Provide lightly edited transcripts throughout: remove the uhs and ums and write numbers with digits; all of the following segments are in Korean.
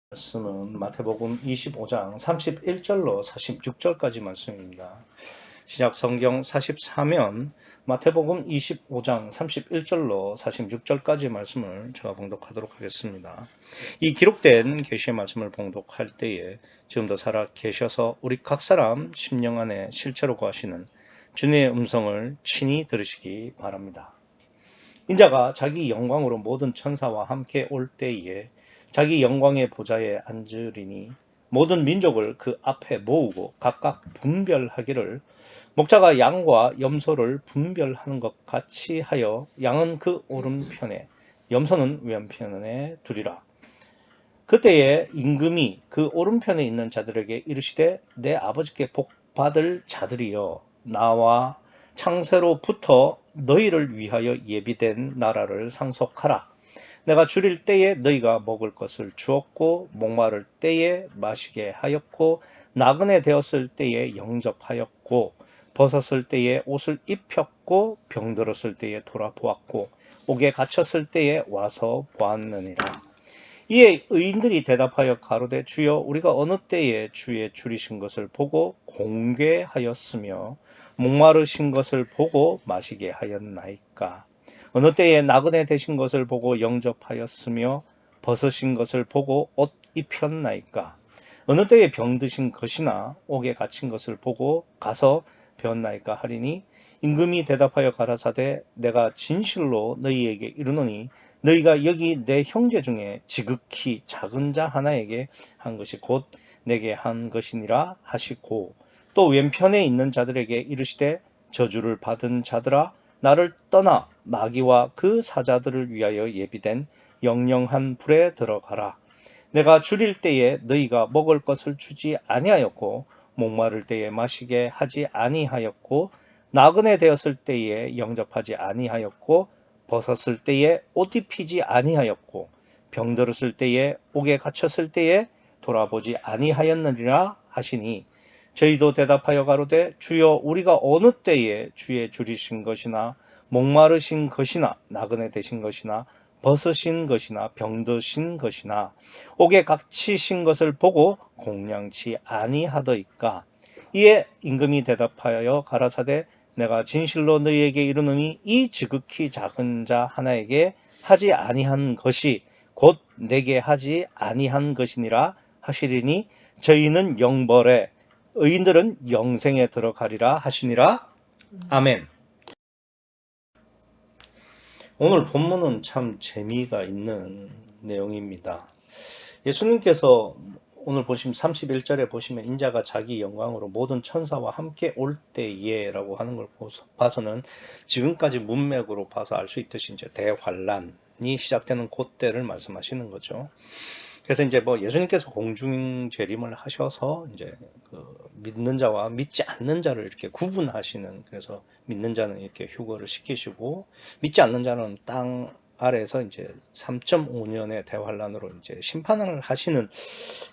말씀은 마태복음 25장 31절로 46절까지 말씀입니다. 시작 성경 44면 마태복음 25장 31절로 46절까지 말씀을 제가 봉독하도록 하겠습니다. 이 기록된 계시의 말씀을 봉독할 때에 지금도 살아 계셔서 우리 각 사람 심령 안에 실체로 거하시는 주님의 음성을 친히 들으시기 바랍니다. 인자가 자기 영광으로 모든 천사와 함께 올 때에 자기 영광의 보좌에 앉으리니 모든 민족을 그 앞에 모으고 각각 분별하기를 목자가 양과 염소를 분별하는 것 같이 하여 양은 그 오른편에 염소는 왼편에 두리라. 그때에 임금이 그 오른편에 있는 자들에게 이르시되 내 아버지께 복받을 자들이여 나와 창세로부터 너희를 위하여 예비된 나라를 상속하라. 내가 줄일 때에 너희가 먹을 것을 주었고 목마를 때에 마시게 하였고 나그네 되었을 때에 영접하였고 벗었을 때에 옷을 입혔고 병들었을 때에 돌아보았고 옥에 갇혔을 때에 와서 보았느니라. 이에 의인들이 대답하여 가로되 주여 우리가 어느 때에 주의 줄이신 것을 보고 공개하였으며 목마르신 것을 보고 마시게 하였나이까. 어느 때에 나그네 되신 것을 보고 영접하였으며 벗으신 것을 보고 옷 입혔나이까. 어느 때에 병드신 것이나 옥에 갇힌 것을 보고 가서 배웠나이까 하리니 임금이 대답하여 가라사대 내가 진실로 너희에게 이르노니 너희가 여기 내 형제 중에 지극히 작은 자 하나에게 한 것이 곧 내게 한 것이니라 하시고 또 왼편에 있는 자들에게 이르시되 저주를 받은 자들아 나를 떠나 마귀와 그 사자들을 위하여 예비된 영영한 불에 들어가라. 내가 줄일 때에 너희가 먹을 것을 주지 아니하였고 목마를 때에 마시게 하지 아니하였고 나그네 되었을 때에 영접하지 아니하였고 벗었을 때에 옷 입히지 아니하였고 병들었을 때에 옥에 갇혔을 때에 돌아보지 아니하였느니라 하시니 저희도 대답하여 가로되 주여 우리가 어느 때에 주의 줄이신 것이나 목마르신 것이나 나그네 되신 것이나 벗으신 것이나 병드신 것이나 옥에 갇히신 것을 보고 공량치 아니하더이까. 이에 임금이 대답하여 가라사대 내가 진실로 너희에게 이르노니 이 지극히 작은 자 하나에게 하지 아니한 것이 곧 내게 하지 아니한 것이니라 하시리니 저희는 영벌에 의인들은 영생에 들어가리라 하시니라. 아멘. 오늘 본문은 참 재미가 있는 내용입니다. 예수님께서 오늘 보시면 31절에 보시면 인자가 자기 영광으로 모든 천사와 함께 올 때에 라고 하는 걸 봐서는 지금까지 문맥으로 봐서 알 수 있듯이 이제 대환란이 시작되는 그때를 말씀하시는 거죠. 그래서 이제 뭐 예수님께서 공중 재림을 하셔서 이제 그 믿는 자와 믿지 않는 자를 이렇게 구분하시는, 그래서 믿는 자는 이렇게 휴거를 시키시고 믿지 않는 자는 땅 아래에서 이제 3.5년의 대환란으로 이제 심판을 하시는,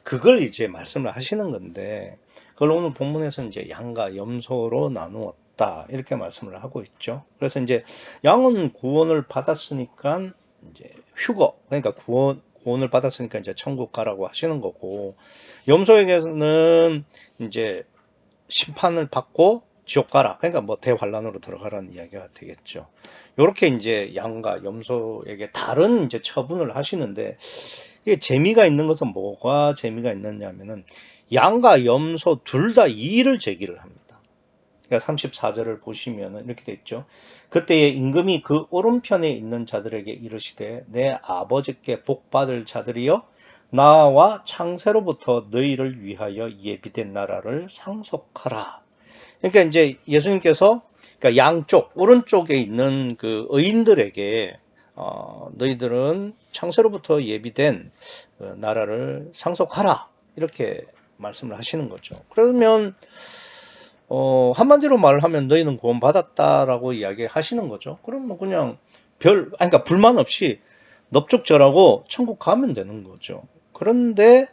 그걸 이제 말씀을 하시는 건데, 그걸 오늘 본문에서 이제 양과 염소로 나누었다 이렇게 말씀을 하고 있죠. 그래서 이제 양은 구원을 받았으니까 이제 휴거, 그러니까 구원을 받았으니까 이제 천국 가라고 하시는 거고, 염소에게는 이제 심판을 받고 지옥 가라, 그러니까 뭐 대환란으로 들어가라는 이야기가 되겠죠. 이렇게 이제 양과 염소에게 다른 이제 처분을 하시는데, 이게 재미가 있는 것은 뭐가 재미가 있느냐면은 양과 염소 둘 다 이의를 제기를 합니다. 그러니까 34절을 보시면은 이렇게 돼 있죠. 그때에 임금이 그 오른편에 있는 자들에게 이르시되 내 아버지께 복받을 자들이여 나와 창세로부터 너희를 위하여 예비된 나라를 상속하라. 그러니까 이제 예수님께서 그러니까 양쪽 오른쪽에 있는 그 의인들에게 너희들은 창세로부터 예비된 나라를 상속하라 이렇게 말씀을 하시는 거죠. 그러면 한마디로 말하면 너희는 구원 받았다라고 이야기하시는 거죠. 그럼 뭐 그냥 그러니까 불만 없이 넙죽절하고 천국 가면 되는 거죠. 그런데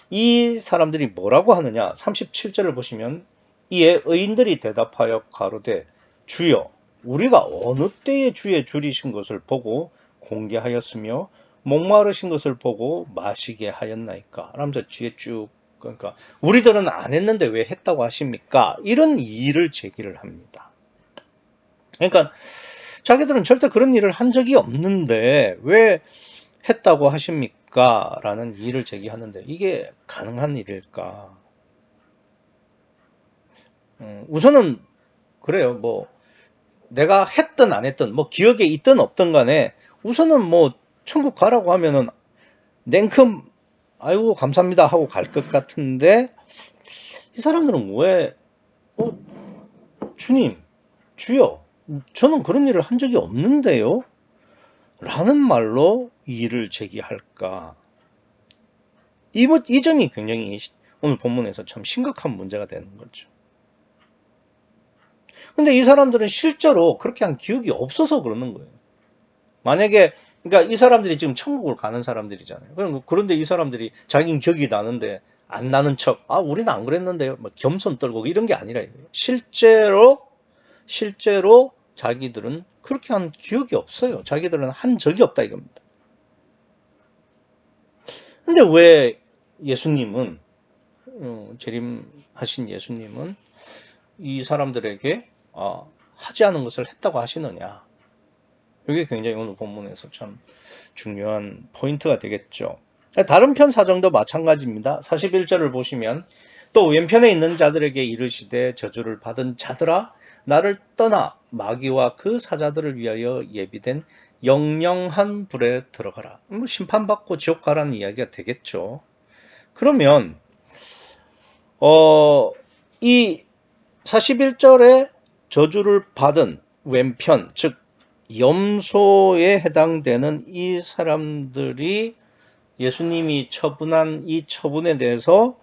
이 사람들이 뭐라고 하느냐? 37절을 보시면 이에 의인들이 대답하여 가로되 주여 우리가 어느 때에 주의 줄이신 것을 보고 공개하였으며 목마르신 것을 보고 마시게 하였나이까? 라면서 뒤에 쭉, 그러니까 우리들은 안 했는데 왜 했다고 하십니까? 이런 이의를 제기를 합니다. 그러니까 자기들은 절대 그런 일을 한 적이 없는데 왜 했다고 하십니까? 라는 이의를 제기하는데 이게 가능한 일일까? 우선은 그래요. 뭐 내가 했든 안 했든 뭐 기억에 있든 없든 간에 우선은 뭐 천국 가라고 하면은 냉큼 아이고 감사합니다 하고 갈 것 같은데 이 사람들은 왜 주님 주여 저는 그런 일을 한 적이 없는데요 라는 말로 이의를 제기할까? 이 점이 굉장히 오늘 본문에서 참 심각한 문제가 되는 거죠. 근데 이 사람들은 실제로 그렇게 한 기억이 없어서 그러는 거예요. 만약에 그러니까 이 사람들이 지금 천국을 가는 사람들이잖아요. 그런데 이 사람들이 자기는 기억이 나는데 안 나는 척, 우리는 안 그랬는데요. 막 겸손 떨고 이런 게 아니라 이거예요. 실제로 자기들은 그렇게 한 기억이 없어요. 자기들은 한 적이 없다 이겁니다. 근데 왜 예수님은 재림하신 예수님은 이 사람들에게 하지 않은 것을 했다고 하시느냐? 이게 굉장히 오늘 본문에서 참 중요한 포인트가 되겠죠. 다른 편 사정도 마찬가지입니다. 41절을 보시면 또 왼편에 있는 자들에게 이르시되 저주를 받은 자들아 나를 떠나 마귀와 그 사자들을 위하여 예비된 영영한 불에 들어가라. 심판받고 지옥 가라는 이야기가 되겠죠. 그러면 이 41절에 저주를 받은 왼편, 즉 염소에 해당되는 이 사람들이 예수님이 처분한 이 처분에 대해서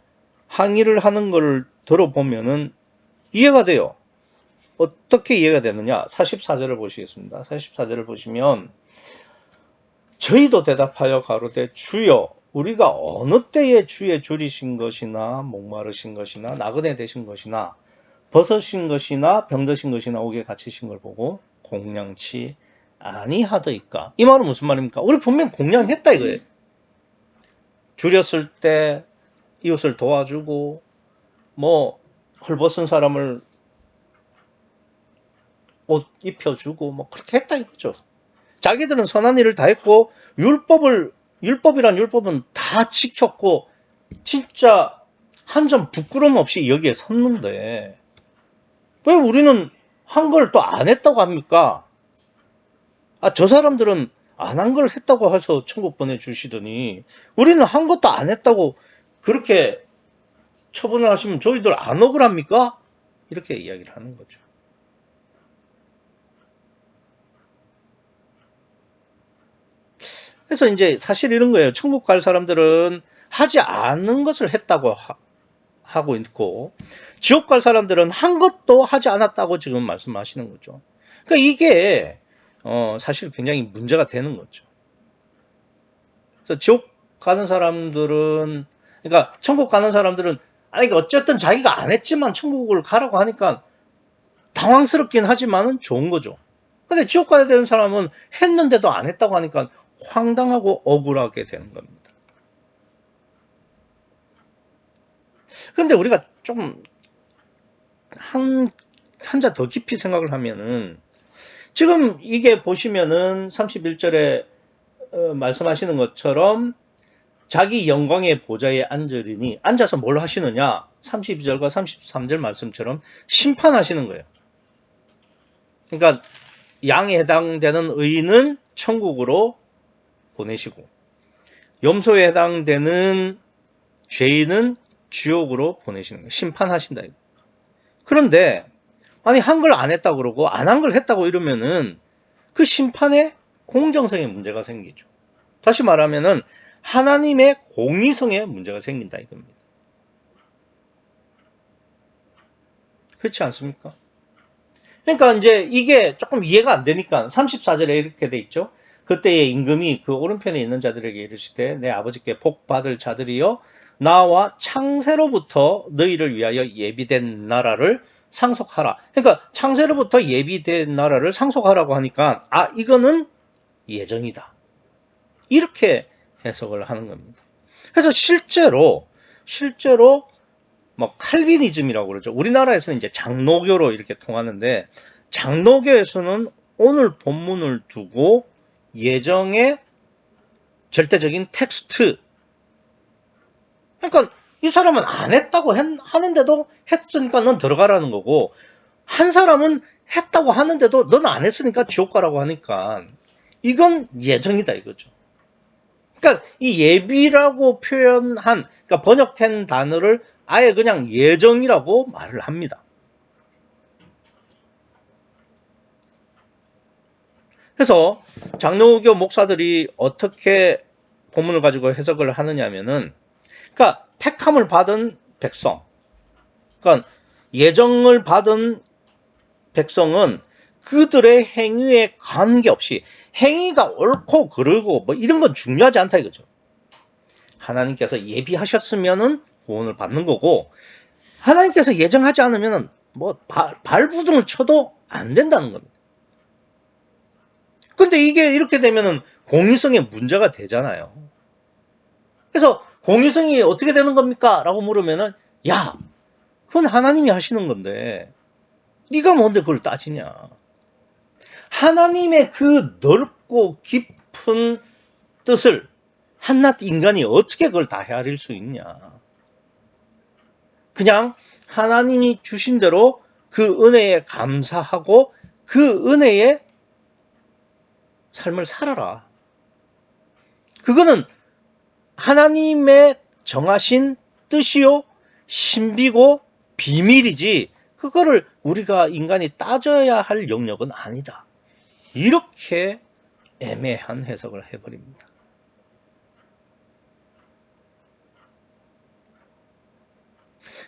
항의를 하는 걸 들어보면은 이해가 돼요. 어떻게 이해가 되느냐? 44절을 보시겠습니다. 44절을 보시면 저희도 대답하여 가로되 주여 우리가 어느 때에 주의 줄이신 것이나 목마르신 것이나 나그네 되신 것이나 벗으신 것이나 병드신 것이나 옥에 갇히신 걸 보고 공양치 아니하더이까? 이 말은 무슨 말입니까? 우리 분명 공양했다 이거예요. 줄였을 때 이웃을 도와주고 뭐 헐벗은 사람을 옷 입혀주고 뭐 그렇게 했다 이거죠. 자기들은 선한 일을 다 했고 율법이란 율법은 다 지켰고 진짜 한 점 부끄럼 없이 여기에 섰는데 왜 우리는 한 걸 또 안 했다고 합니까? 저 사람들은 안 한 걸 했다고 해서 천국 보내주시더니 우리는 한 것도 안 했다고 그렇게 처분을 하시면 저희들 안 억울합니까? 이렇게 이야기를 하는 거죠. 그래서 이제 사실 이런 거예요. 천국 갈 사람들은 하지 않은 것을 했다고 하고 있고 지옥 갈 사람들은 한 것도 하지 않았다고 지금 말씀하시는 거죠. 그러니까 이게 사실 굉장히 문제가 되는 거죠. 그래서 지옥 가는 사람들은 그러니까 천국 가는 사람들은 아니 어쨌든 자기가 안 했지만 천국을 가라고 하니까 당황스럽긴 하지만은 좋은 거죠. 근데 지옥 가야 되는 사람은 했는데도 안 했다고 하니까 황당하고 억울하게 되는 겁니다. 근데 우리가 좀 한자 더 깊이 생각을 하면은 지금 이게 보시면은 31절에 말씀하시는 것처럼 자기 영광의 보좌에 앉으리니 앉아서 뭘 하시느냐? 32절과 33절 말씀처럼 심판하시는 거예요. 그러니까 양에 해당되는 의인은 천국으로 보내시고 염소에 해당되는 죄인은 지옥으로 보내시는 거예요. 심판하신다. 그런데 아니 한 걸 안 했다고 그러고 안 한 걸 했다고 이러면은 그 심판에 공정성에 문제가 생기죠. 다시 말하면은 하나님의 공의성에 문제가 생긴다 이겁니다. 그렇지 않습니까? 그러니까 이제 이게 조금 이해가 안 되니까 34절에 이렇게 돼 있죠. 그때의 임금이 그 오른편에 있는 자들에게 이르시되 내 아버지께 복 받을 자들이여 나와 창세로부터 너희를 위하여 예비된 나라를 상속하라. 그러니까 창세로부터 예비된 나라를 상속하라고 하니까 이거는 예정이다. 이렇게 해석을 하는 겁니다. 그래서 실제로 뭐 칼비니즘이라고 그러죠. 우리나라에서는 이제 장로교로 이렇게 통하는데, 장로교에서는 오늘 본문을 두고 예정의 절대적인 텍스트, 그러니까 이 사람은 안 했다고 하는데도 했으니까 넌 들어가라는 거고, 한 사람은 했다고 하는데도 넌 안 했으니까 지옥 가라고 하니까 이건 예정이다 이거죠. 그러니까 이 예비라고 표현한, 그러니까 번역된 단어를 아예 그냥 예정이라고 말을 합니다. 그래서 장로교 목사들이 어떻게 본문을 가지고 해석을 하느냐면은, 그러니까 택함을 받은 백성, 그러니까 예정을 받은 백성은 그들의 행위에 관계없이, 행위가 옳고 그르고 뭐 이런 건 중요하지 않다 이거죠. 하나님께서 예비하셨으면은 구원을 받는 거고, 하나님께서 예정하지 않으면은 뭐 발부둥을 쳐도 안 된다는 겁니다. 근데 이게 이렇게 되면은 공의성에 문제가 되잖아요. 그래서 공의성이 어떻게 되는 겁니까? 라고 물으면은, 야, 그건 하나님이 하시는 건데 네가 뭔데 그걸 따지냐. 하나님의 그 넓고 깊은 뜻을 한낱 인간이 어떻게 그걸 다 헤아릴 수 있냐. 그냥 하나님이 주신 대로 그 은혜에 감사하고 그 은혜의 삶을 살아라. 그거는 하나님의 정하신 뜻이요 신비고 비밀이지, 그거를 우리가 인간이 따져야 할 영역은 아니다. 이렇게 애매한 해석을 해버립니다.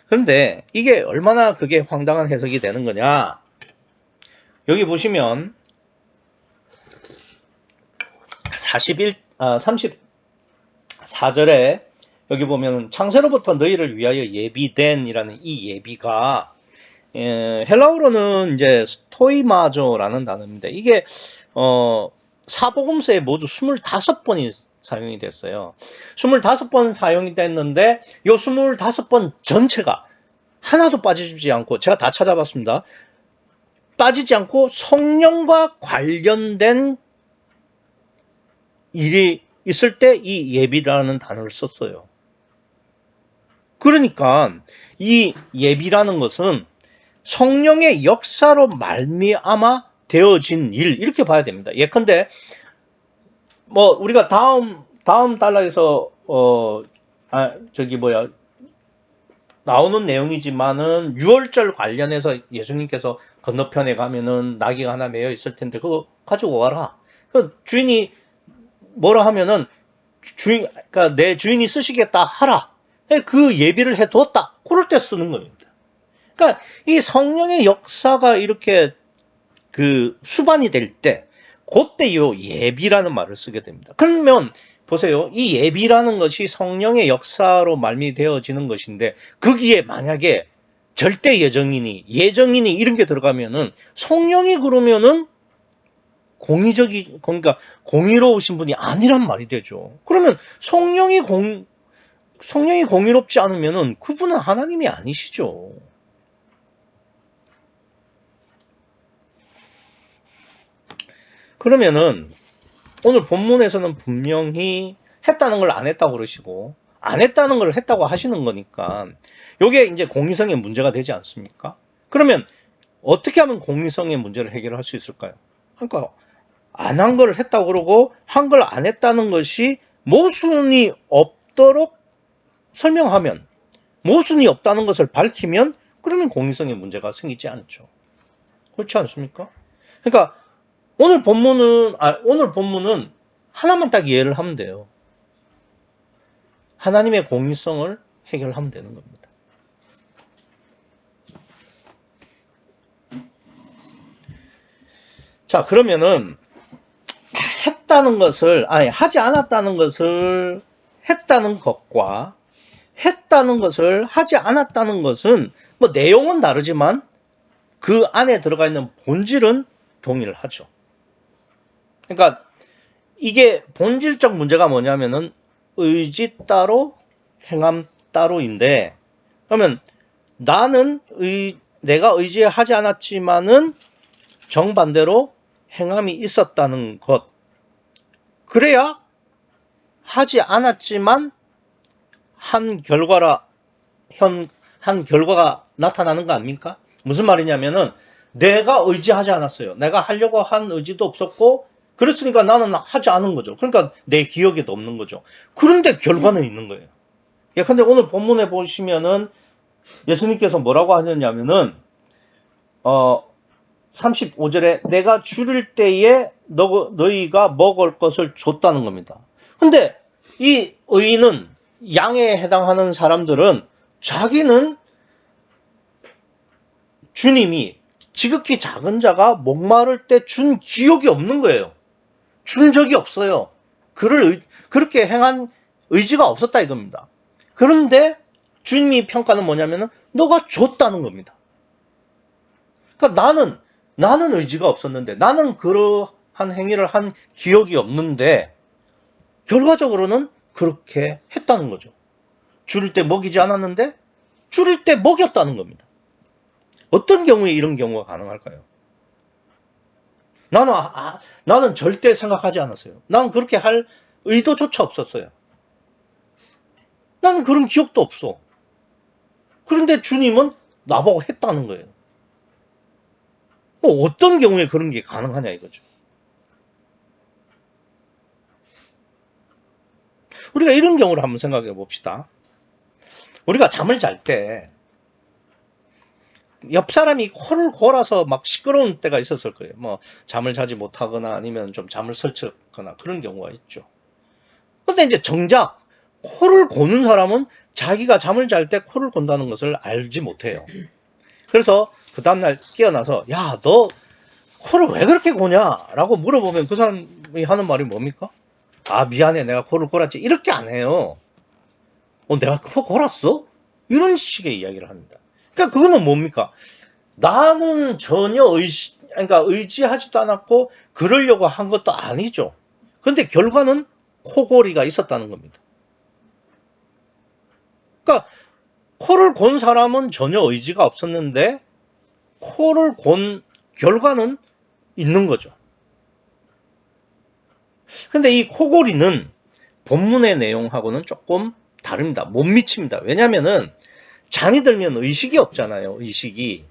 그런데 이게 얼마나 그게 황당한 해석이 되는 거냐. 여기 보시면 34절에 여기 보면 창세로부터 너희를 위하여 예비된이라는 이 예비가, 헬라어로는 이제 스토이마조라는 단어인데, 이게 사복음서에 모두 25번이 사용이 됐어요. 25번 사용이 됐는데 이 25번 전체가 하나도 빠지지 않고, 제가 다 찾아봤습니다. 빠지지 않고 성령과 관련된 일이 있을 때 이 예비라는 단어를 썼어요. 그러니까 이 예비라는 것은 성령의 역사로 말미암아 되어진 일, 이렇게 봐야 됩니다. 예컨대 뭐 우리가 다음 달락에서 나오는 내용이지만은 6월절 관련해서 예수님께서 건너편에 가면은 나귀가 하나 매여 있을 텐데 그거 가지고 와라. 그 주인이 뭐라 하면은 그러니까 내 주인이 쓰시겠다 하라. 그 예비를 해두었다. 그럴 때 쓰는 겁니다. 그러니까 이 성령의 역사가 이렇게 그 수반이 될 때, 그때 요 예비라는 말을 쓰게 됩니다. 그러면 보세요. 이 예비라는 것이 성령의 역사로 말미되어지는 것인데, 거기에 만약에 절대 예정이니 이런 게 들어가면은 성령이 그러면은 그러니까 공의로우신 분이 아니란 말이 되죠. 그러면 성령이 공의롭지 않으면은 그분은 하나님이 아니시죠. 그러면은 오늘 본문에서는 분명히 했다는 걸 안 했다고 그러시고, 안 했다는 걸 했다고 하시는 거니까 이게 이제 공의성의 문제가 되지 않습니까? 그러면 어떻게 하면 공의성의 문제를 해결할 수 있을까요? 그러니까 안 한 걸 했다고 그러고 한 걸 안 했다는 것이 모순이 없도록 설명하면, 모순이 없다는 것을 밝히면, 그러면 공의성의 문제가 생기지 않죠. 그렇지 않습니까? 그러니까 오늘 본문은 하나만 딱 이해를 하면 돼요. 하나님의 공의성을 해결하면 되는 겁니다. 자, 그러면은 하지 않았다는 것을 했다는 것과 했다는 것을 하지 않았다는 것은 뭐 내용은 다르지만 그 안에 들어가 있는 본질은 동일하죠. 그러니까 이게 본질적 문제가 뭐냐면은 의지 따로 행함 따로인데, 그러면 나는 내가 의지하지 않았지만은 정반대로 행함이 있었다는 것. 그래야 하지 않았지만 한 결과가 나타나는 거 아닙니까? 무슨 말이냐면은 내가 의지하지 않았어요. 내가 하려고 한 의지도 없었고, 그랬으니까 나는 하지 않은 거죠. 그러니까 내 기억에도 없는 거죠. 그런데 결과는 있는 거예요. 예, 근데 오늘 본문에 보시면은 예수님께서 뭐라고 하느냐면은 35절에 내가 줄일 때에 너희가 먹을 것을 줬다는 겁니다. 근데 이 의인은, 양에 해당하는 사람들은 자기는 주님이 지극히 작은 자가 목마를 때 준 기억이 없는 거예요. 준 적이 없어요. 그렇게 행한 의지가 없었다 이겁니다. 그런데 주님이 평가는 뭐냐면은 너가 줬다는 겁니다. 그러니까 나는 의지가 없었는데, 나는 그러한 행위를 한 기억이 없는데 결과적으로는 그렇게 했다는 거죠. 줄일 때 먹이지 않았는데 줄일 때 먹였다는 겁니다. 어떤 경우에 이런 경우가 가능할까요? 나는 절대 생각하지 않았어요. 나는 그렇게 할 의도조차 없었어요. 나는 그런 기억도 없어. 그런데 주님은 나보고 했다는 거예요. 어떤 경우에 그런 게 가능하냐 이거죠. 우리가 이런 경우를 한번 생각해 봅시다. 우리가 잠을 잘 때 옆 사람이 코를 골아서 막 시끄러운 때가 있었을 거예요. 뭐 잠을 자지 못하거나 아니면 좀 잠을 설쳤거나 그런 경우가 있죠. 근데 이제 정작 코를 고는 사람은 자기가 잠을 잘 때 코를 곤다는 것을 알지 못해요. 그래서 그 다음날 깨어나서 야, 너 코를 왜 그렇게 고냐? 라고 물어보면 그 사람이 하는 말이 뭡니까? 아, 미안해, 내가 코를 골았지. 이렇게 안 해요. 내가 코 골았어? 이런 식의 이야기를 합니다. 그러니까 그거는 뭡니까? 나는 전혀 의지하지도 않았고 그러려고 한 것도 아니죠. 근데 결과는 코골이가 있었다는 겁니다. 그러니까 코를 곤 사람은 전혀 의지가 없었는데 코를 곤 결과는 있는 거죠. 근데 이 코골이는 본문의 내용하고는 조금 다릅니다. 못 미칩니다. 왜냐면은 잠이 들면 의식이 없잖아요. 의식이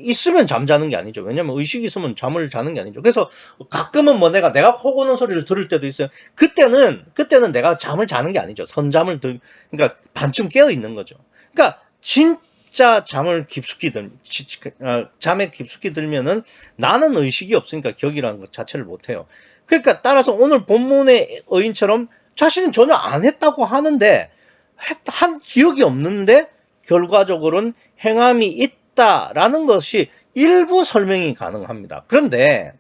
있으면 잠자는 게 아니죠. 왜냐면 의식이 있으면 잠을 자는 게 아니죠. 그래서 가끔은 뭐 내가 코 고는 소리를 들을 때도 있어요. 그때는 내가 잠을 자는 게 아니죠. 그러니까 반쯤 깨어 있는 거죠. 그러니까 진짜 잠에 깊숙이 들면은 나는 의식이 없으니까 기억이라는 것 자체를 못 해요. 그러니까 따라서 오늘 본문의 의인처럼 자신은 전혀 안 했다고 하는데 한 기억이 없는데 결과적으로는 행함이 있다라는 것이 일부 설명이 가능합니다. 그런데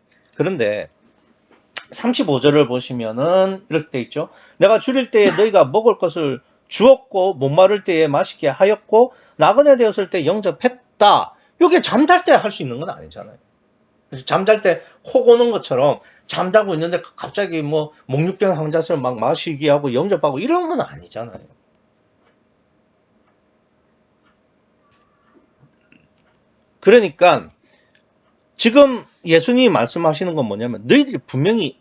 35절을 보시면은 이렇게 돼 있죠. 내가 줄일 때에 너희가 먹을 것을 주었고 목마를 때에 마시게 하였고 나그네 되었을 때 영접했다. 이게 잠잘 때 할 수 있는 건 아니잖아요. 잠잘 때 코 고는 것처럼 잠자고 있는데 갑자기 뭐 목육병 환자처럼 막 마시게 하고 영접하고 이런 건 아니잖아요. 그러니까 지금 예수님이 말씀하시는 건 뭐냐면 너희들이 분명히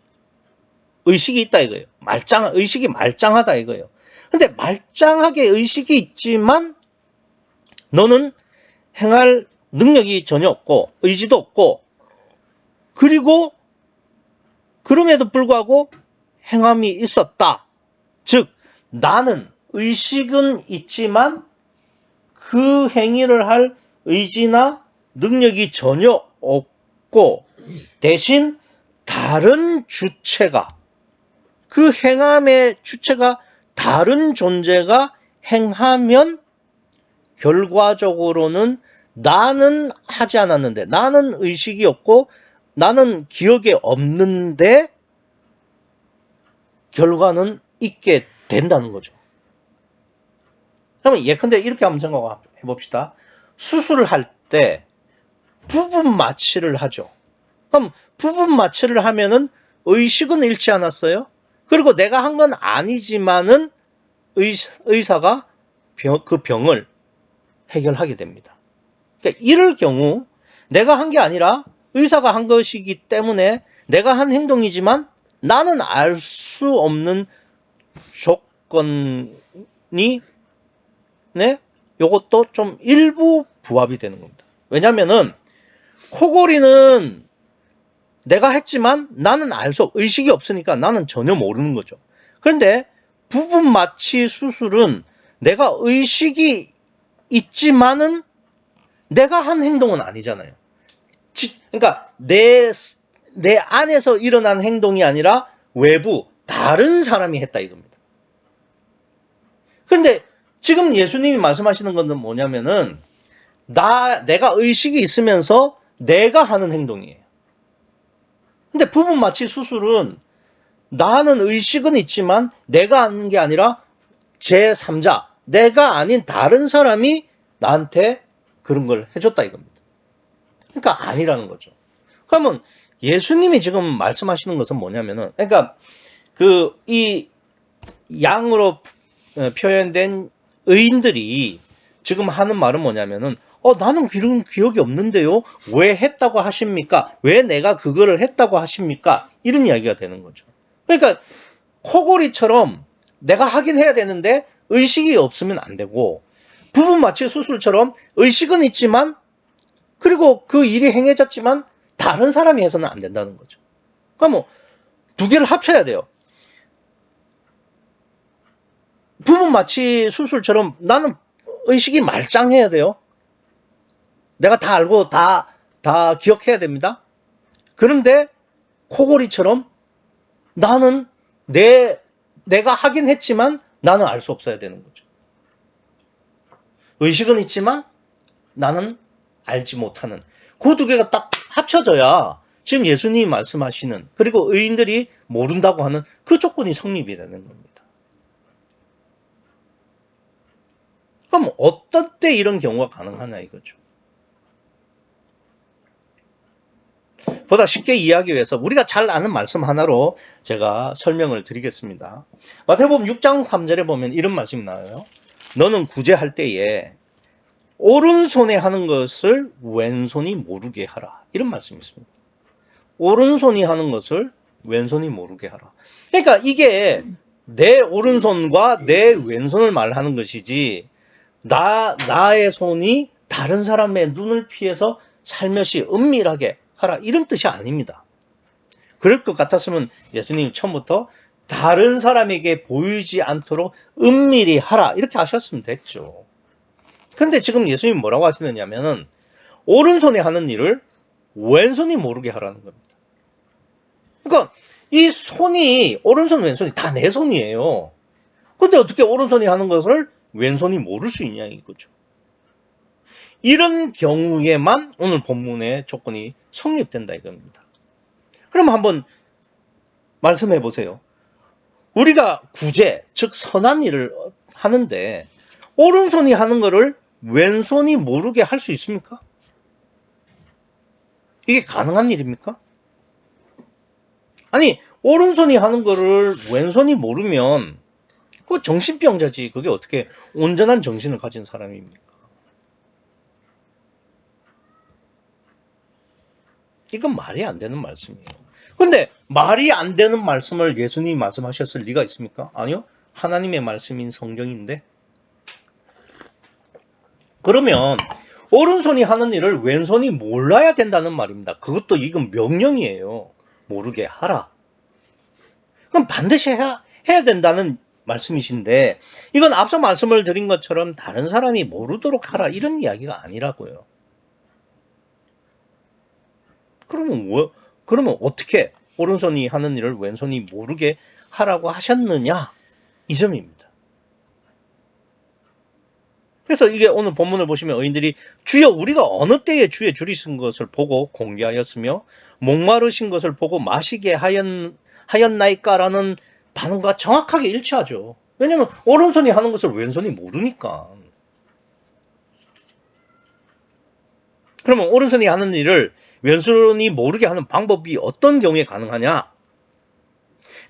의식이 있다 이거예요. 의식이 말짱하다 이거예요. 근데 말짱하게 의식이 있지만 너는 행할 능력이 전혀 없고 의지도 없고 그리고 그럼에도 불구하고 행함이 있었다. 즉 나는 의식은 있지만 그 행위를 할 의지나 능력이 전혀 없고 대신 다른 주체가 그 행함의 주체가 다른 존재가 행하면 결과적으로는 나는 하지 않았는데 나는 의식이 없고 나는 기억에 없는데 결과는 있게 된다는 거죠. 그러면 예컨대 이렇게 한번 생각해 봅시다. 수술을 할 때 부분 마취를 하죠. 그럼 부분 마취를 하면은 의식은 잃지 않았어요. 그리고 내가 한 건 아니지만은 의사가 그 병을 해결하게 됩니다. 그러니까 이럴 경우 내가 한 게 아니라 의사가 한 것이기 때문에 내가 한 행동이지만 나는 알 수 없는 조건이 네? 요것도 좀 일부 부합이 되는 겁니다. 왜냐면은 코골이는 내가 했지만 나는 알 수 의식이 없으니까 나는 전혀 모르는 거죠. 그런데 부분 마취 수술은 내가 의식이 있지만은 내가 한 행동은 아니잖아요. 그러니까 내 안에서 일어난 행동이 아니라 외부 다른 사람이 했다 이겁니다. 그런데 지금 예수님이 말씀하시는 것은 뭐냐면은 내가 의식이 있으면서 내가 하는 행동이에요. 근데 부분 마취 수술은 나는 의식은 있지만 내가 하는 게 아니라 제3자, 내가 아닌 다른 사람이 나한테 그런 걸 해줬다 이겁니다. 그러니까 아니라는 거죠. 그러면 예수님이 지금 말씀하시는 것은 뭐냐면은, 그러니까 이 양으로 표현된 의인들이 지금 하는 말은 뭐냐면은, 나는 그런 기억이 없는데요. 왜 했다고 하십니까? 왜 내가 그거를 했다고 하십니까? 이런 이야기가 되는 거죠. 그러니까 코골이처럼 내가 하긴 해야 되는데 의식이 없으면 안 되고, 부분 마취 수술처럼 의식은 있지만 그리고 그 일이 행해졌지만 다른 사람이 해서는 안 된다는 거죠. 그러면 두 개를 합쳐야 돼요. 부분 마취 수술처럼 나는 의식이 말짱해야 돼요. 내가 다 알고 다 기억해야 됩니다. 그런데 코골이처럼 나는 내가 하긴 했지만 나는 알 수 없어야 되는 거죠. 의식은 있지만 나는 알지 못하는 그 두 개가 딱 합쳐져야 지금 예수님이 말씀하시는, 그리고 의인들이 모른다고 하는 그 조건이 성립이 되는 겁니다. 그럼 어떤 때 이런 경우가 가능하냐 이거죠. 보다 쉽게 이해하기 위해서 우리가 잘 아는 말씀 하나로 제가 설명을 드리겠습니다. 마태복음 6장 3절에 보면 이런 말씀이 나와요. 너는 구제할 때에 오른손에 하는 것을 왼손이 모르게 하라. 이런 말씀이 있습니다. 오른손이 하는 것을 왼손이 모르게 하라. 그러니까 이게 내 오른손과 내 왼손을 말하는 것이지 나의 손이 다른 사람의 눈을 피해서 살며시 은밀하게 하라 이런 뜻이 아닙니다. 그럴 것 같았으면 예수님이 처음부터 다른 사람에게 보이지 않도록 은밀히 하라 이렇게 하셨으면 됐죠. 근데 지금 예수님이 뭐라고 하시느냐면은 오른손에 하는 일을 왼손이 모르게 하라는 겁니다. 그러니까 이 손이 오른손 왼손이 다 내 손이에요. 근데 어떻게 오른손이 하는 것을 왼손이 모를 수 있냐 이거죠. 이런 경우에만 오늘 본문의 조건이 성립된다 이겁니다. 그럼 한번 말씀해 보세요. 우리가 구제, 즉 선한 일을 하는데 오른손이 하는 것을 왼손이 모르게 할 수 있습니까? 이게 가능한 일입니까? 아니, 오른손이 하는 거를 왼손이 모르면 그 정신병자지. 그게 어떻게 온전한 정신을 가진 사람입니까? 이건 말이 안 되는 말씀이에요. 근데 말이 안 되는 말씀을 예수님이 말씀하셨을 리가 있습니까? 아니요. 하나님의 말씀인 성경인데. 그러면 오른손이 하는 일을 왼손이 몰라야 된다는 말입니다. 그것도 이건 명령이에요. 모르게 하라. 그럼 반드시 해야 된다는 말씀이신데 이건 앞서 말씀을 드린 것처럼 다른 사람이 모르도록 하라 이런 이야기가 아니라고요. 그러면 어떻게 오른손이 하는 일을 왼손이 모르게 하라고 하셨느냐? 이 점입니다. 그래서 이게 오늘 본문을 보시면 의인들이 주여 우리가 어느 때에 주의 줄이신 것을 보고 공개하였으며 목마르신 것을 보고 마시게 하였나이까라는 반응과 정확하게 일치하죠. 왜냐하면 오른손이 하는 것을 왼손이 모르니까. 그러면 오른손이 하는 일을 왼손이 모르게 하는 방법이 어떤 경우에 가능하냐?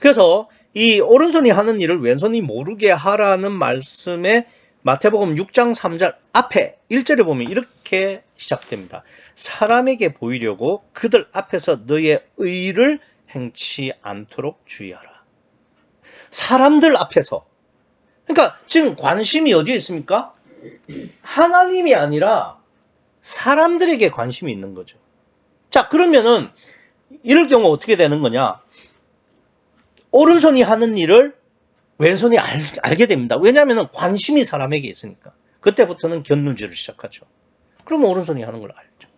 그래서 이 오른손이 하는 일을 왼손이 모르게 하라는 말씀에 마태복음 6장 3절 앞에 1절에 보면 이렇게 시작됩니다. 사람에게 보이려고 그들 앞에서 너의 의를 행치 않도록 주의하라. 사람들 앞에서. 그러니까 지금 관심이 어디에 있습니까? 하나님이 아니라 사람들에게 관심이 있는 거죠. 자, 그러면은 이럴 경우 어떻게 되는 거냐? 오른손이 하는 일을 왼손이 알게 됩니다. 왜냐하면 관심이 사람에게 있으니까. 그때부터는 견눈질을 시작하죠. 그러면 오른손이 하는 걸 알죠.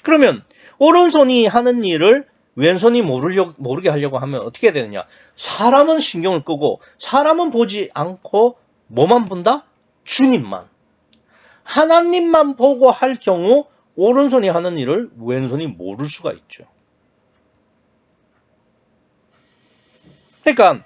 그러면 오른손이 하는 일을 왼손이 모르게 하려고 하면 어떻게 되느냐? 사람은 신경을 끄고 사람은 보지 않고 뭐만 본다? 주님만. 하나님만 보고 할 경우 오른손이 하는 일을 왼손이 모를 수가 있죠. 그러니까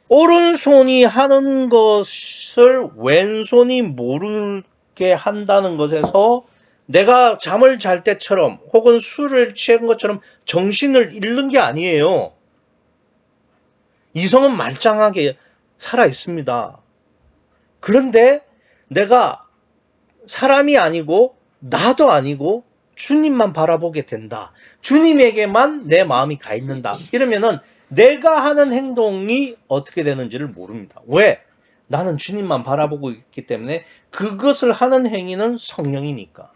오른손이 하는 것을 왼손이 모르게 한다는 것에서 내가 잠을 잘 때처럼 혹은 술을 취한 것처럼 정신을 잃는 게 아니에요. 이성은 말짱하게 살아 있습니다. 그런데 내가 사람이 아니고 나도 아니고 주님만 바라보게 된다. 주님에게만 내 마음이 가 있는다. 이러면은 내가 하는 행동이 어떻게 되는지를 모릅니다. 왜? 나는 주님만 바라보고 있기 때문에 그것을 하는 행위는 성령이니까.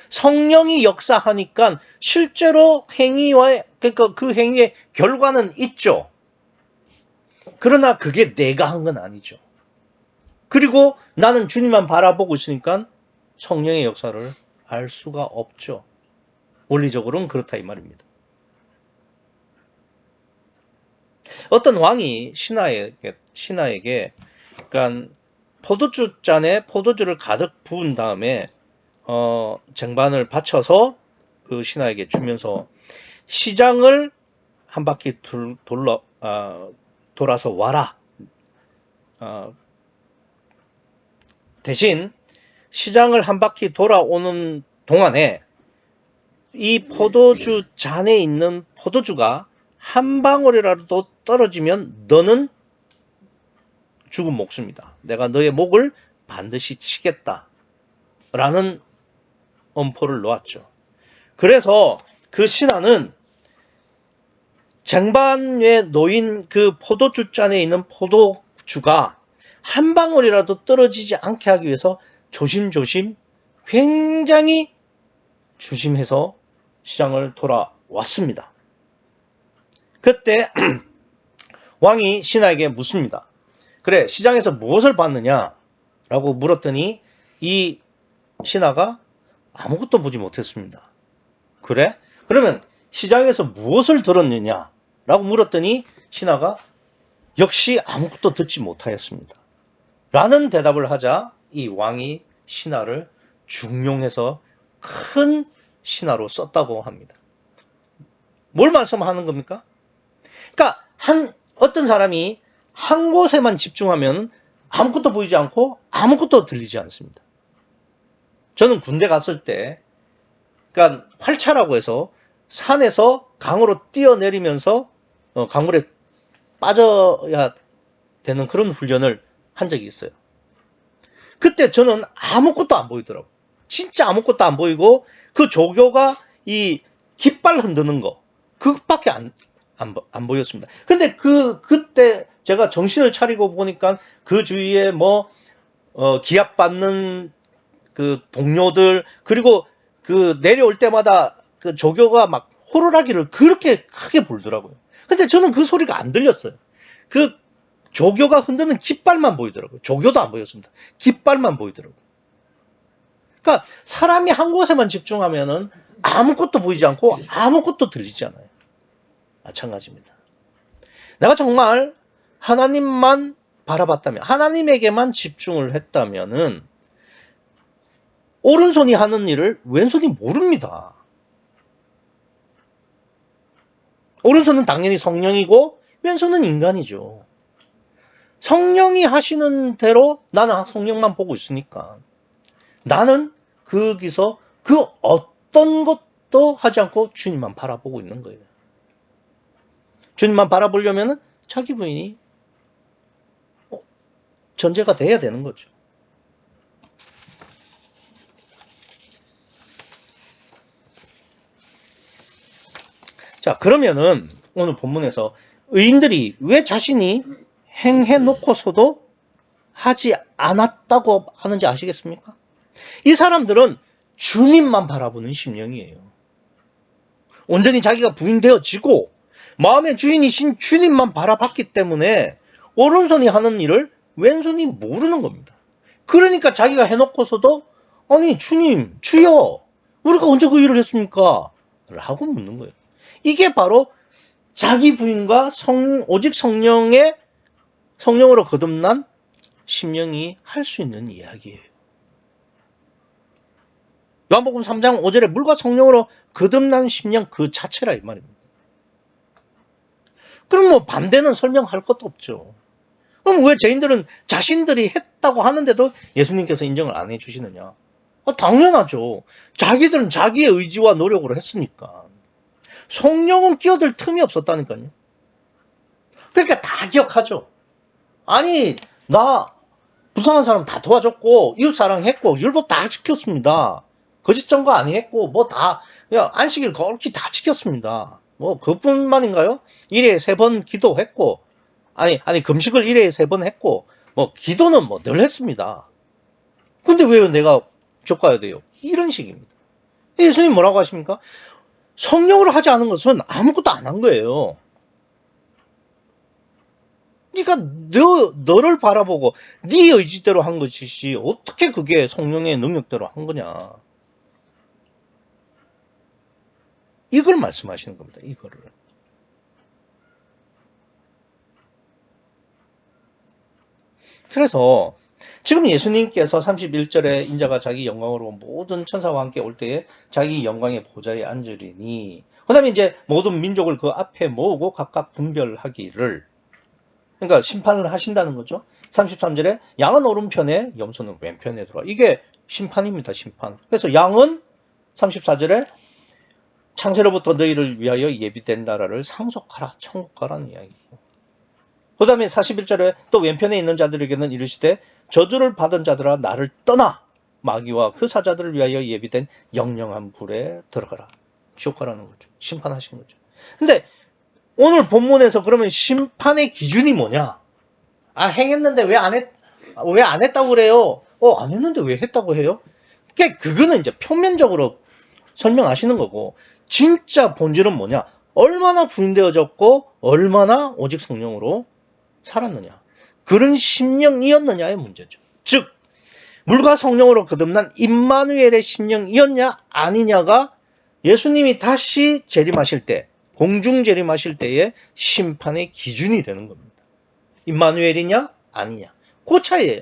성령이 역사하니까 실제로 그러니까 그 행위의 결과는 있죠. 그러나 그게 내가 한 건 아니죠. 그리고 나는 주님만 바라보고 있으니까 성령의 역사를 알 수가 없죠. 원리적으로는 그렇다 이 말입니다. 어떤 왕이 신하에게 그러니까 포도주 잔에 포도주를 가득 부은 다음에 쟁반을 받쳐서 그 신하에게 주면서 시장을 한 바퀴 돌아서 와라. 대신 시장을 한 바퀴 돌아오는 동안에 이 포도주 잔에 있는 포도주가 한 방울이라도 떨어지면 너는 죽은 목숨이다. 내가 너의 목을 반드시 치겠다. 라는 엄포를 놓았죠. 그래서 그 신하는 쟁반 위에 놓인 그 포도주 잔에 있는 포도주가 한 방울이라도 떨어지지 않게 하기 위해서 조심조심 굉장히 조심해서 시장을 돌아왔습니다. 그때 왕이 신하에게 묻습니다. 그래, 시장에서 무엇을 봤느냐? 라고 물었더니 이 신하가 아무것도 보지 못했습니다. 그래? 그러면 시장에서 무엇을 들었느냐? 라고 물었더니 신하가 역시 아무것도 듣지 못하였습니다. 라는 대답을 하자 이 왕이 신하를 중용해서 큰 신하로 썼다고 합니다. 뭘 말씀하는 겁니까? 그러니까 어떤 사람이 한 곳에만 집중하면 아무것도 보이지 않고 아무것도 들리지 않습니다. 저는 군대 갔을 때 그러니까 활차라고 해서 산에서 강으로 뛰어내리면서 강물에 빠져야 되는 그런 훈련을 한 적이 있어요. 그때 저는 아무것도 안 보이더라고요. 진짜 아무것도 안 보이고 그 조교가 이 깃발 흔드는 거 그것밖에 안 보였습니다. 근데 그때 제가 정신을 차리고 보니까 그 주위에 기합 받는 그 동료들 그리고 그 내려올 때마다 그 조교가 막 호루라기를 그렇게 크게 불더라고요. 근데 저는 그 소리가 안 들렸어요. 그 조교가 흔드는 깃발만 보이더라고요. 조교도 안 보였습니다. 깃발만 보이더라고요. 그러니까 사람이 한 곳에만 집중하면은 아무것도 보이지 않고 아무것도 들리지 않아요. 마찬가지입니다. 내가 정말 하나님만 바라봤다면, 하나님에게만 집중을 했다면은 오른손이 하는 일을 왼손이 모릅니다. 오른손은 당연히 성령이고 왼손은 인간이죠. 성령이 하시는 대로 나는 성령만 보고 있으니까 나는 거기서 그 어떤 것도 아무것도 하지 않고 주님만 바라보고 있는 거예요. 주님만 바라보려면 자기 부인이 전제가 돼야 되는 거죠. 자, 그러면은 오늘 본문에서 의인들이 왜 자신이 행해놓고서도 하지 않았다고 하는지 아시겠습니까? 이 사람들은 주님만 바라보는 심령이에요. 온전히 자기가 부인되어지고 마음의 주인이신 주님만 바라봤기 때문에 오른손이 하는 일을 왼손이 모르는 겁니다. 그러니까 자기가 해놓고서도 아니 주님, 주여 우리가 언제 그 일을 했습니까? 라고 묻는 거예요. 이게 바로 자기 부인과 오직 성령으로 거듭난 심령이 할 수 있는 이야기예요. 요한복음 3장 5절에 물과 성령으로 거듭난 심령 그 자체라 이 말입니다. 그럼 뭐 반대는 설명할 것도 없죠. 그럼 왜 죄인들은 자신들이 했다고 하는데도 예수님께서 인정을 안 해주시느냐? 당연하죠. 자기들은 자기의 의지와 노력으로 했으니까. 성령은 끼어들 틈이 없었다니까요. 그러니까 다 기억하죠. 아니 나 불쌍한 사람 다 도와줬고 이웃사랑했고 율법 다 지켰습니다. 거짓 증거 아니했고 뭐 다 안식일 그렇게 다 지켰습니다. 뭐 그뿐만인가요? 1회에 3번 기도했고 아니 금식을 1회에 3번 했고 뭐 기도는 뭐 늘 했습니다. 근데 왜 내가 족가야 돼요? 이런 식입니다. 예수님 뭐라고 하십니까? 성령으로 하지 않은 것은 아무것도 안 한 거예요. 그러니까 너를 바라보고 네 의지대로 한 것이지 어떻게 그게 성령의 능력대로 한 거냐. 이걸 말씀하시는 겁니다. 이거를. 그래서 지금 예수님께서 31절에 인자가 자기 영광으로 모든 천사와 함께 올 때에 자기 영광의 보좌에 앉으리니 그 다음에 이제 모든 민족을 그 앞에 모으고 각각 분별하기를 그러니까 심판을 하신다는 거죠. 33절에 양은 오른편에 염소는 왼편에 들어와. 이게 심판입니다. 심판. 그래서 양은 34절에 창세로부터 너희를 위하여 예비된 나라를 상속하라. 천국 가라는 이야기고. 그 다음에 41절에 또 왼편에 있는 자들에게는 이르시되 저주를 받은 자들아 나를 떠나 마귀와 그 사자들을 위하여 예비된 영영한 불에 들어가라. 지옥 가라는 거죠. 심판하신 거죠. 근데 오늘 본문에서 그러면 심판의 기준이 뭐냐? 행했는데 왜 안 했다고 그래요? 안 했는데 왜 했다고 해요? 그거는 이제 표면적으로 설명하시는 거고, 진짜 본질은 뭐냐? 얼마나 부인되어졌고, 얼마나 오직 성령으로 살았느냐? 그런 심령이었느냐의 문제죠. 즉, 물과 성령으로 거듭난 임마누엘의 심령이었냐, 아니냐가 예수님이 다시 재림하실 때, 공중 재림하실 때의 심판의 기준이 되는 겁니다. 임마누엘이냐 아니냐 그 차이예요.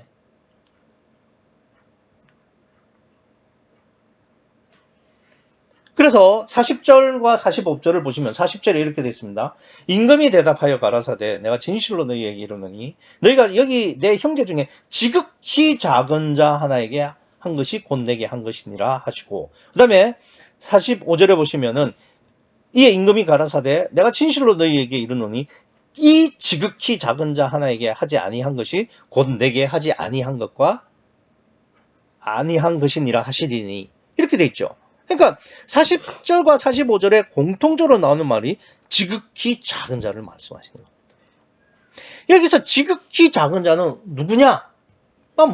그래서 40절과 45절을 보시면 40절에 이렇게 되어 있습니다. 임금이 대답하여 가라사대 내가 진실로 너희에게 이르노니 너희가 여기 내 형제 중에 지극히 작은 자 하나에게 한 것이 곧 내게 한 것이니라 하시고 그 다음에 45절에 보시면은 이에 임금이 가라사대 내가 진실로 너희에게 이르노니 이 지극히 작은 자 하나에게 하지 아니한 것이 곧 내게 하지 아니한 것과 아니한 것이니라 하시리니 이렇게 돼 있죠. 그러니까 40절과 45절에 공통적으로 나오는 말이 지극히 작은 자를 말씀하시는 겁니다. 여기서 지극히 작은 자는 누구냐?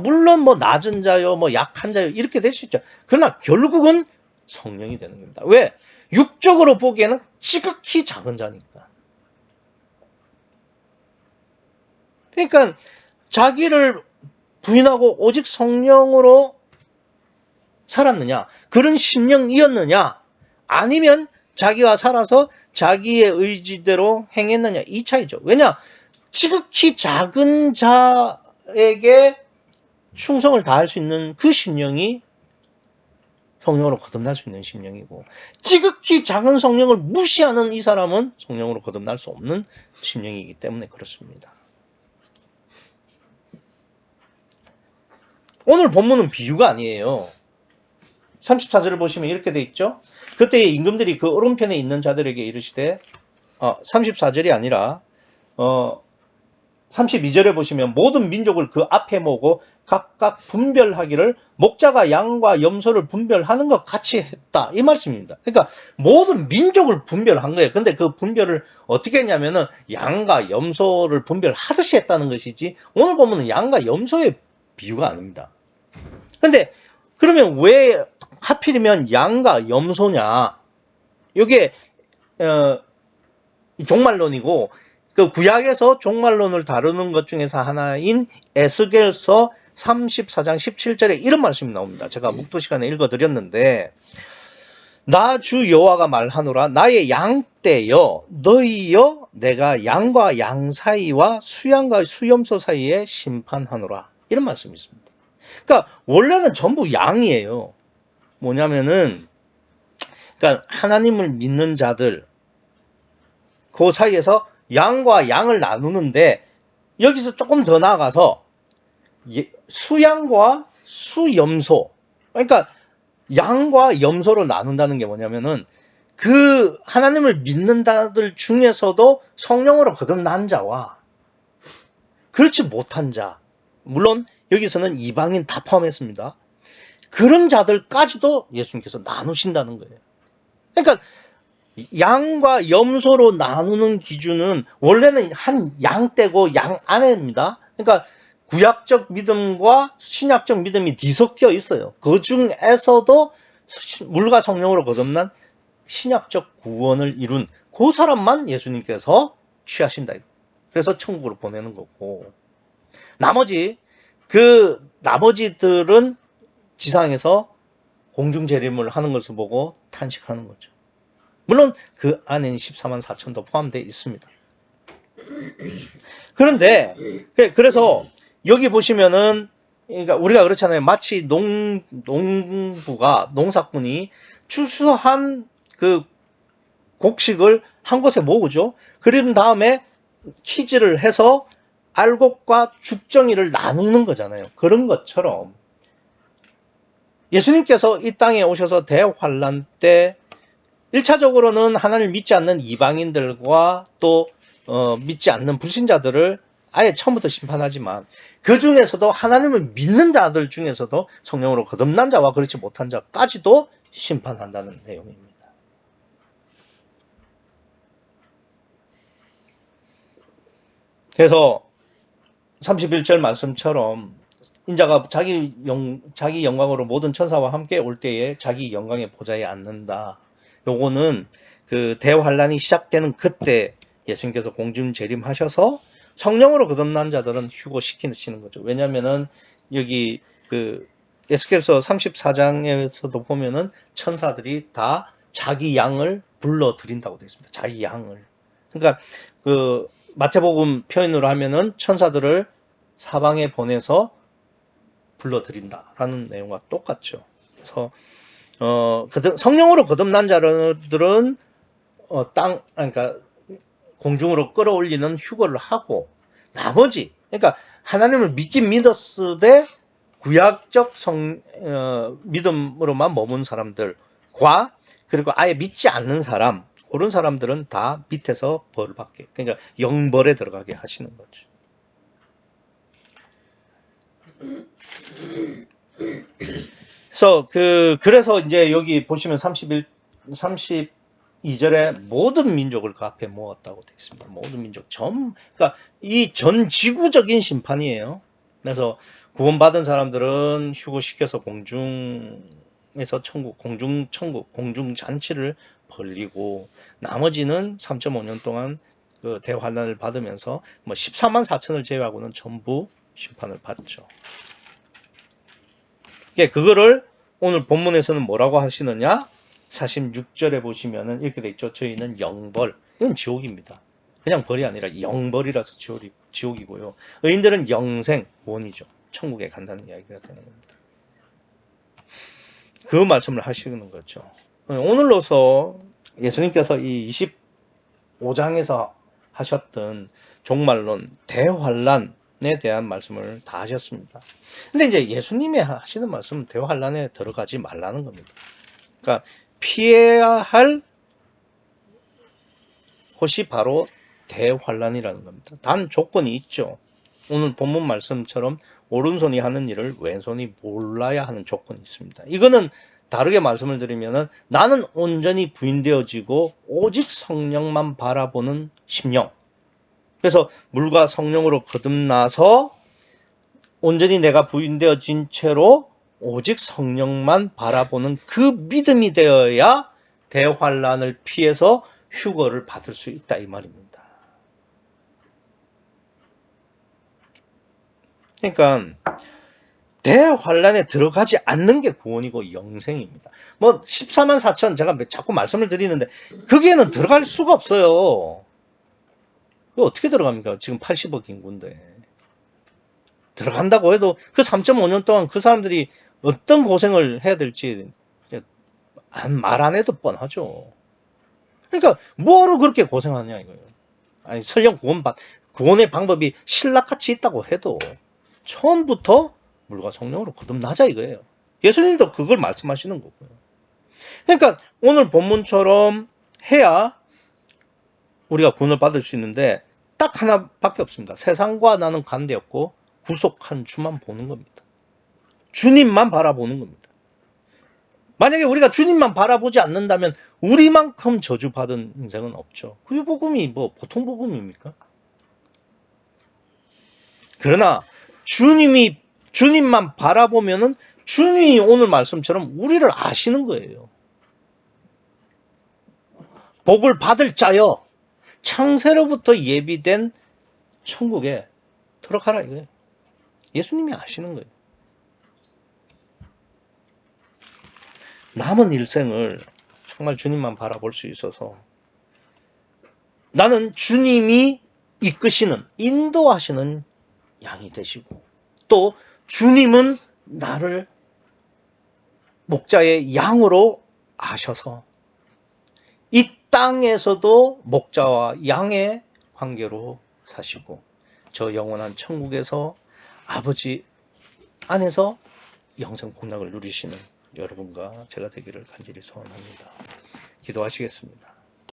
물론 뭐 낮은 자요, 뭐 약한 자요 이렇게 될 수 있죠. 그러나 결국은 성령이 되는 겁니다. 왜? 육적으로 보기에는 지극히 작은 자니까. 그러니까 자기를 부인하고 오직 성령으로 살았느냐? 그런 심령이었느냐? 아니면 자기가 살아서 자기의 의지대로 행했느냐? 이 차이죠. 왜냐? 지극히 작은 자에게 충성을 다할 수 있는 그 심령이 성령으로 거듭날 수 있는 심령이고 지극히 작은 성령을 무시하는 이 사람은 성령으로 거듭날 수 없는 심령이기 때문에 그렇습니다. 오늘 본문은 비유가 아니에요. 34절을 보시면 이렇게 돼 있죠. 그때 임금들이 그 오른편에 있는 자들에게 이르시되 34절이 아니라 32절에 보시면 모든 민족을 그 앞에 모으고 각각 분별하기를 목자가 양과 염소를 분별하는 것 같이 했다. 이 말씀입니다. 그러니까 모든 민족을 분별한 거예요. 근데 그 분별을 어떻게 했냐면은 양과 염소를 분별하듯이 했다는 것이지, 오늘 보면 양과 염소의 비유가 아닙니다. 근데 그러면 왜 하필이면 양과 염소냐? 이게 종말론이고, 그 구약에서 종말론을 다루는 것 중에서 하나인 에스겔서 34장 17절에 이런 말씀이 나옵니다. 제가 묵도 시간에 읽어드렸는데, 나 주 여호와가 말하노라. 나의 양떼여 너희여 내가 양과 양 사이와 수양과 수염소 사이에 심판하노라. 이런 말씀이 있습니다. 그러니까 원래는 전부 양이에요. 뭐냐면은, 그러니까 하나님을 믿는 자들, 그 사이에서 양과 양을 나누는데, 여기서 조금 더 나아가서 수양과 수염소, 그러니까 양과 염소로 나눈다는 게 뭐냐면은, 그 하나님을 믿는 자들 중에서도 성령으로 거듭난 자와 그렇지 못한 자, 물론 여기서는 이방인 다 포함했습니다. 그런 자들까지도 예수님께서 나누신다는 거예요. 그러니까 양과 염소로 나누는 기준은 원래는 한 양떼고 양 안에입니다. 그러니까 구약적 믿음과 신약적 믿음이 뒤섞여 있어요. 그 중에서도 물과 성령으로 거듭난 신약적 구원을 이룬 그 사람만 예수님께서 취하신다. 그래서 천국으로 보내는 거고, 나머지들은 지상에서 공중재림을 하는 것을 보고 탄식하는 거죠. 물론 그 안에는 14만 4천도 포함되어 있습니다. 그런데 그래서 여기 보시면은, 그러니까 우리가 그렇잖아요. 마치 농사꾼이 추수한 그 곡식을 한 곳에 모으죠. 그런 다음에 키즈를 해서 알곡과 죽정이를 나누는 거잖아요. 그런 것처럼 예수님께서 이 땅에 오셔서 대환란 때 1차적으로는 하나님을 믿지 않는 이방인들과 또 믿지 않는 불신자들을 아예 처음부터 심판하지만, 그 중에서도 하나님을 믿는 자들 중에서도 성령으로 거듭난 자와 그렇지 못한 자까지도 심판한다는 내용입니다. 그래서 31절 말씀처럼 인자가 자기 영광으로 모든 천사와 함께 올 때에 자기 영광의 보좌에 앉는다. 요거는 그 대환란이 시작되는 그때 예수님께서 공중 재림하셔서 성령으로 거듭난 자들은 휴거시키시는 거죠. 왜냐면은 여기 그 에스겔서 34장에서도 보면은 천사들이 다 자기 양을 불러들인다고 되어 있습니다. 자기 양을. 그러니까 그 마태복음 표현으로 하면은 천사들을 사방에 보내서 불러들인다라는 내용과 똑같죠. 그래서 성령으로 거듭난 자들은 그러니까 공중으로 끌어올리는 휴거를 하고, 나머지, 그러니까 하나님을 믿긴 믿었으되 구약적 믿음으로만 머문 사람들과, 그리고 아예 믿지 않는 사람, 그런 사람들은 다 밑에서 벌을 받게, 그러니까 영벌에 들어가게 하시는 거죠. 그래서 이제 여기 보시면 32절에 모든 민족을 그 앞에 모았다고 되어 있습니다. 모든 민족 그러니까 이 전 지구적인 심판이에요. 그래서 구원받은 사람들은 휴거시켜서 공중에서 공중 잔치를 벌리고, 나머지는 3.5년 동안 그 대환란을 받으면서 14만 4천을 제외하고는 전부 심판을 받죠. 그거를 오늘 본문에서는 뭐라고 하시느냐? 46절에 보시면은 이렇게 돼 있죠. 저희는 영벌, 이건 지옥입니다. 그냥 벌이 아니라 영벌이라서 지옥이고요. 의인들은 영생, 원이죠. 천국에 간다는 이야기가 되는 겁니다. 그 말씀을 하시는 거죠. 오늘로서 예수님께서 이 25장에서 하셨던 종말론, 대환란에 대한 말씀을 다 하셨습니다. 근데 이제 예수님이 하시는 말씀은 대환란에 들어가지 말라는 겁니다. 그러니까 피해야 할 것이 바로 대환란이라는 겁니다. 단 조건이 있죠. 오늘 본문 말씀처럼 오른손이 하는 일을 왼손이 몰라야 하는 조건이 있습니다. 이거는 다르게 말씀을 드리면은 나는 온전히 부인되어지고 오직 성령만 바라보는 심령. 그래서 물과 성령으로 거듭나서 온전히 내가 부인되어진 채로 오직 성령만 바라보는 그 믿음이 되어야 대환란을 피해서 휴거를 받을 수 있다 이 말입니다. 그러니까 대환란에 들어가지 않는 게 구원이고 영생입니다. 뭐 14만 4천 제가 자꾸 말씀을 드리는데 거기에는 들어갈 수가 없어요. 어떻게 들어갑니까? 지금 80억 인구인데. 들어간다고 해도 그 3.5년 동안 그 사람들이 어떤 고생을 해야 될지 말 안 해도 뻔하죠. 그러니까 뭐하러 그렇게 고생하냐 이거예요. 아니 설령 구원의 방법이 신락같이 있다고 해도 처음부터 물과 성령으로 거듭나자 이거예요. 예수님도 그걸 말씀하시는 거고요. 그러니까 오늘 본문처럼 해야 우리가 구원을 받을 수 있는데 딱 하나밖에 없습니다. 세상과 나는 관대없고 구속한 주만 보는 겁니다. 주님만 바라보는 겁니다. 만약에 우리가 주님만 바라보지 않는다면 우리만큼 저주받은 인생은 없죠. 그 복음이 뭐 보통 복음입니까? 그러나 주님만 바라보면은 주님이 오늘 말씀처럼 우리를 아시는 거예요. 복을 받을 자여 창세로부터 예비된 천국에 들어가라 이거예요. 예수님이 아시는 거예요. 남은 일생을 정말 주님만 바라볼 수 있어서 나는 주님이 이끄시는 인도하시는 양이 되시고 또 주님은 나를 목자의 양으로 아셔서 이 땅에서도 목자와 양의 관계로 사시고 저 영원한 천국에서 아버지 안에서 영생 공락을 누리시는 여러분과 제가 되기를 간절히 소원합니다. 기도하시겠습니다.